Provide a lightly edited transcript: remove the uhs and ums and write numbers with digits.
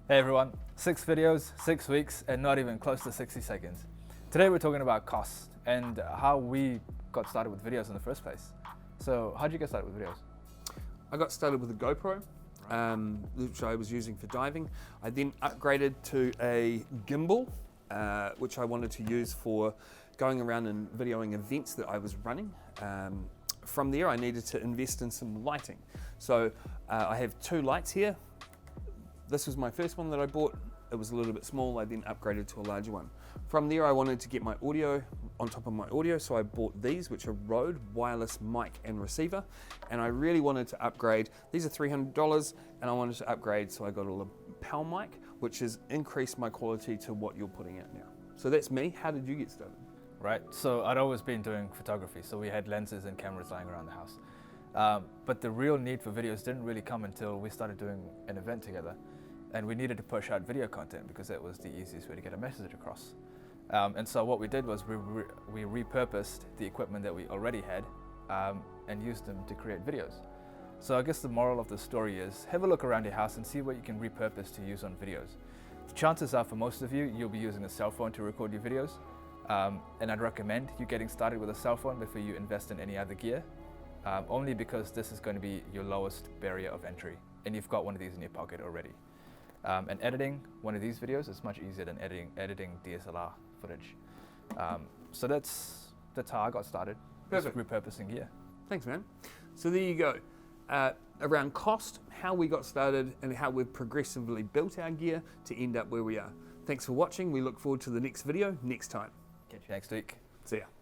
Hey everyone, 6 videos, 6 weeks, and not even close to 60 seconds. Today we're talking about cost and how we got started with videos in the first place. So how'd you get started with videos? I got started with a GoPro, which I was using for diving. I then upgraded to a gimbal, which I wanted to use for going around and videoing events that I was running. From there I needed to invest in some lighting. So I have 2 lights here. This was my first one that I bought. It was a little bit small. I then upgraded to a larger one. From there I wanted to get my audio on top of my audio, so I bought these, which are Rode wireless mic and receiver, and I really wanted to upgrade. These are $300 and I wanted to upgrade, so I got a lapel mic, which has increased my quality to what you're putting out now. So that's me. How did you get started? Right, so I'd always been doing photography, so we had lenses and cameras lying around the house. But the real need for videos didn't really come until we started doing an event together. And we needed to push out video content because that was the easiest way to get a message across. And so what we did was we repurposed the equipment that we already had and used them to create videos. So I guess the moral of the story is have a look around your house and see what you can repurpose to use on videos. The chances are for most of you, you'll be using a cell phone to record your videos. And I'd recommend you getting started with a cell phone before you invest in any other gear, only because this is going to be your lowest barrier of entry and you've got one of these in your pocket already. And editing one of these videos is much easier than editing DSLR footage. So that's how I got started. Perfect. Just repurposing gear. Thanks, man. So there you go. Around cost, how we got started, and how we've progressively built our gear to end up where we are. Thanks for watching. We look forward to the next video next time. Catch you next week. See ya.